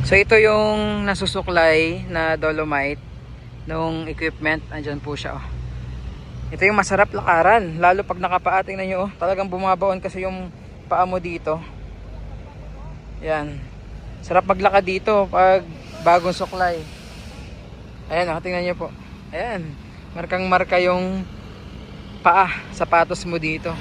So ito yung nasusuklay na dolomite nung equipment. Andyan po siya oh. Ito yung masarap lakaran, lalo pag nakapaa. Tingnan nyo oh, talagang bumabaon kasi yung paa mo dito. Yan, sarap maglakad dito pag bagong suklay. Ayan oh, tingnan nyo po. Ayan, markang marka yung paa, sapatos mo dito.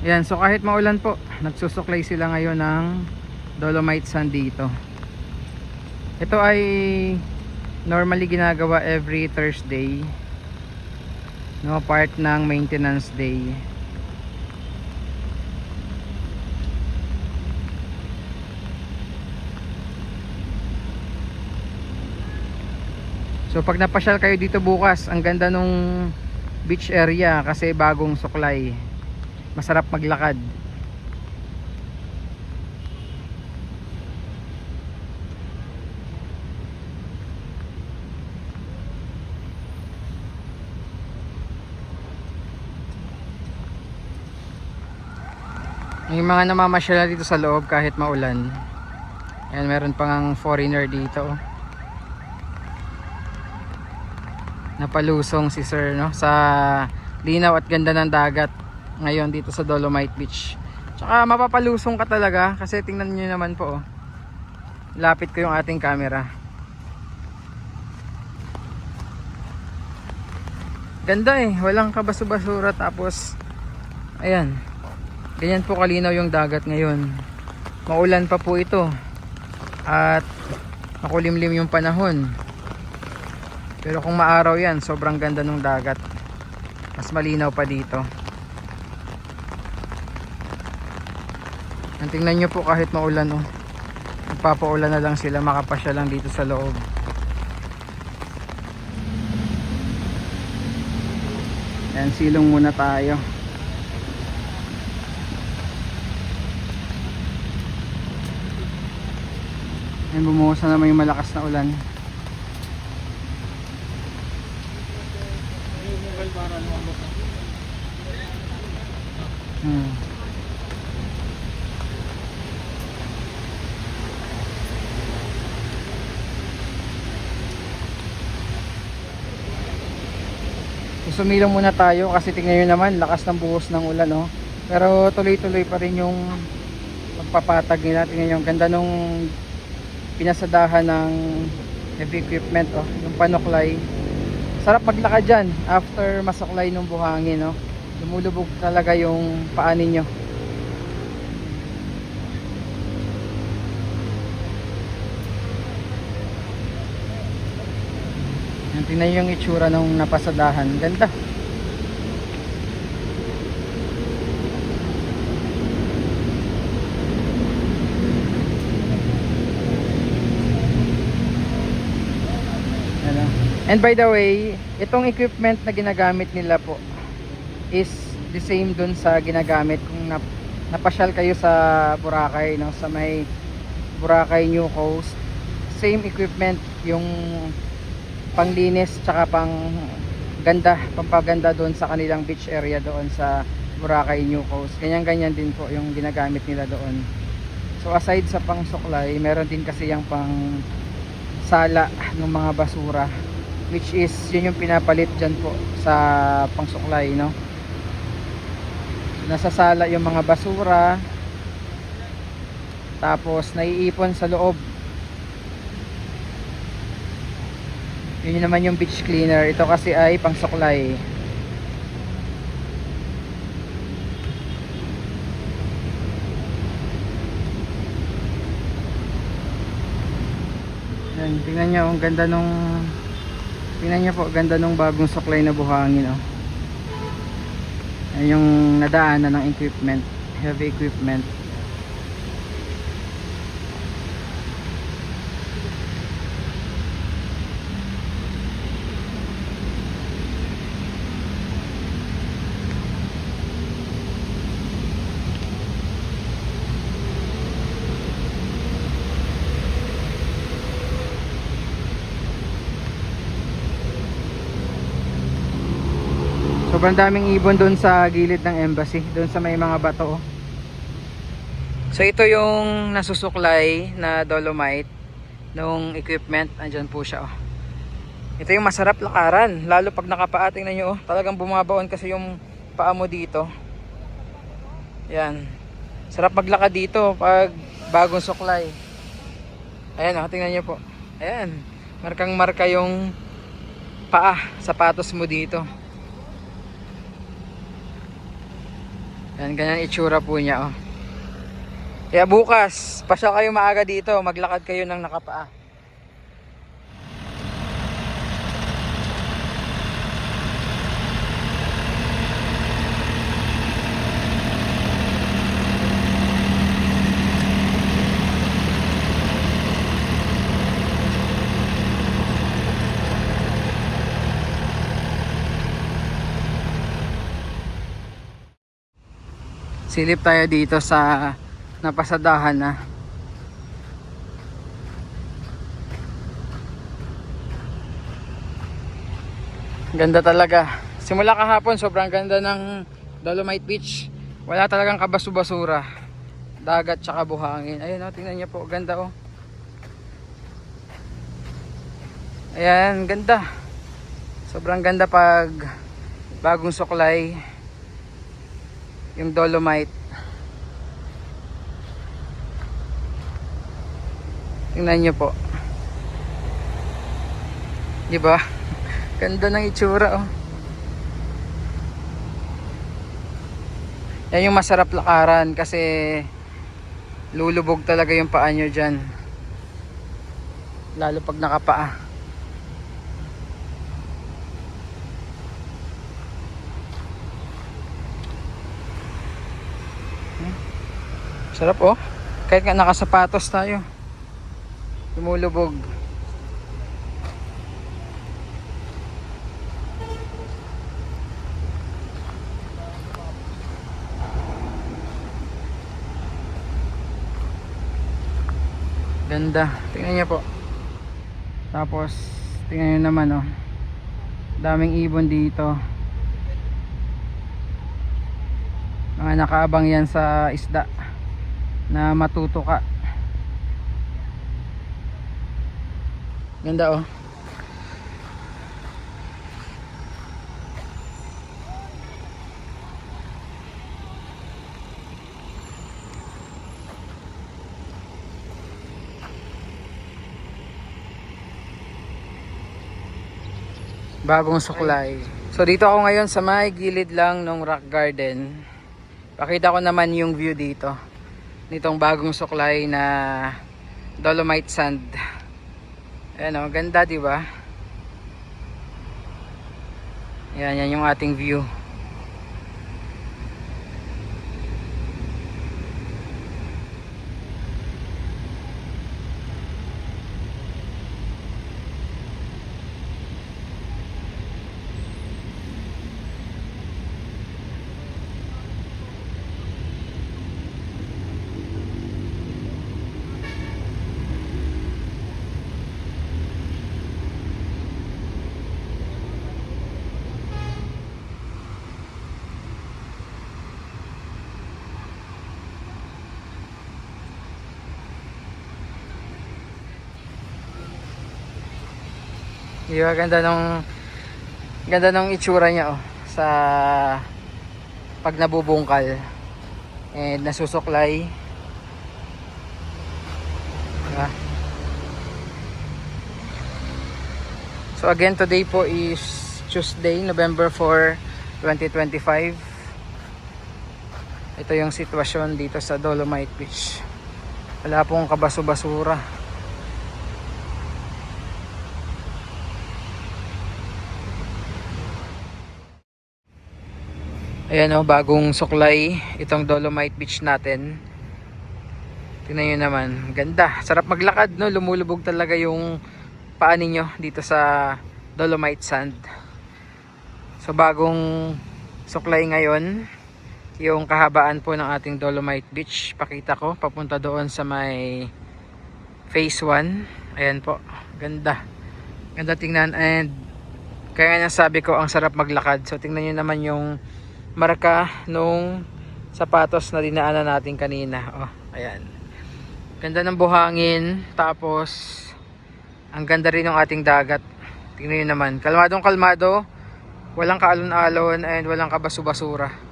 Yan, so kahit maulan po, nagsusuklay sila ngayon ng dolomite sand dito. Ito ay normally ginagawa every Thursday, no, part ng maintenance day. So pag napasyal kayo dito bukas, ang ganda nung beach area kasi bagong suklay. Masarap maglakad. May mga namamasyal dito sa loob kahit maulan. Ayan, meron pang foreigner dito. Napalusong si sir, no, sa linaw at ganda ng dagat ngayon dito sa Dolomite Beach. Tsaka mapapalusong ka talaga kasi tingnan nyo naman po oh. Lapit ko yung ating camera. Ganda eh, walang kabaso-basura. Tapos ayan, ganyan po kalinaw yung dagat ngayon. Maulan pa po ito at makulimlim yung panahon, pero kung maaraw yan, sobrang ganda ng dagat. Mas malinaw pa dito. Tingnan nyo po kahit maulan oh. Magpapaulan na lang sila, makapasya lang dito sa loob. Yan, silong muna tayo. Yan, bumuhos na naman yung malakas na ulan. Sumilong muna tayo kasi tingnan nyo naman, lakas ng buhos ng ulan oh. Pero tuloy-tuloy pa rin yung pagpapatag nila. Tingnan nyo, ang ganda nung pinasadahan ng heavy equipment oh, yung panuklay. Sarap maglakad dyan after masuklay ng buhangin oh. Lumulubog talaga yung paa ninyo. Tingnan nyo yung itsura ng napasadahan. Ganda. Ano? And by the way, itong equipment na ginagamit nila po is the same dun sa ginagamit kung napasyal kayo sa Boracay, no? Sa may Boracay New Coast. Same equipment yung panglinis tsaka pang ganda, pampaganda doon sa kanilang beach area doon sa Boracay New Coast. Ganyan din po yung ginagamit nila doon. So aside sa pang suklay, meron din kasi yung pang sala ng mga basura, which is yun yung pinapalit dyan po sa pang suklay, no? Nasasala yung mga basura, tapos naiipon sa loob. Yun naman yung beach cleaner. Ito kasi ay pang suklay. Yan, tingnan nyo ang ganda nung, tingnan nyo po, ganda nung bagong suklay na buhangin oh. Yan yung nadaanan ng equipment, heavy equipment. Sobrang daming ibon doon sa gilid ng embassy, doon sa may mga bato. So ito yung nasusuklay na dolomite nung equipment. Andyan po siya. Ito yung masarap lakaran, lalo pag nakapaa. Tingnan nyo, talagang bumabaon kasi yung paa mo dito. Yan, sarap maglakad dito pag bagong suklay. Ayan, tingnan nyo po. Ayan, markang marka yung paa, sapatos mo dito. Ayan, ganyan itsura po niya. Kaya bukas, pasyal kayo maaga dito, maglakad kayo ng nakapaa. Silip tayo dito sa napasadahan na. Ganda talaga. Simula kahapon sobrang ganda ng Dolomite Beach. Wala talagang kabasu-basura. Dagat tsaka buhangin. Ayun tingnan niyo po, ganda Ayan, ganda. Sobrang ganda pag bagong suklay yung Dolomite. Tingnan nyo po, di ba? Ganda ng itsura Yan yung masarap lakaran kasi lulubog talaga yung paa nyo dyan, lalo pag nakapaa. Sarap kahit nga nakasapatos tayo, lumulubog. Ganda, tingnan niyo po. Tapos tingnan niyo naman daming ibon dito, mga nakaabang yan sa isda na matutuka. Ganda bagong suklay. So dito ako ngayon sa may gilid lang ng rock garden. Pakita ko naman yung view dito nitong bagong suklay na dolomite sand. Ayan ganda, di ba? Yan yung ating view. Diba, ganda nung itsura niya sa pag nabubungkal and nasusuklay. Diba? So again, today po is Tuesday, November 4, 2025. Ito yung sitwasyon dito sa Dolomite Beach. Wala pong kabaso-basura. Ayan bagong suklay itong Dolomite Beach natin. Tingnan nyo naman, ganda. Sarap maglakad lumulubog talaga yung paa ninyo dito sa Dolomite sand. So bagong suklay ngayon yung kahabaan po ng ating Dolomite Beach. Pakita ko, papunta doon sa may phase 1. Ayan po, ganda. Ganda tingnan and Kaya nga sabi ko, ang sarap maglakad. So tingnan nyo naman yung marka nung sapatos na dinaanan natin kanina. Oh, ayan. Ganda ng buhangin. Tapos ang ganda rin ng ating dagat. Tingnan nyo naman. Kalmadong kalmado. Walang kaalon-alon and walang kabasu-basura.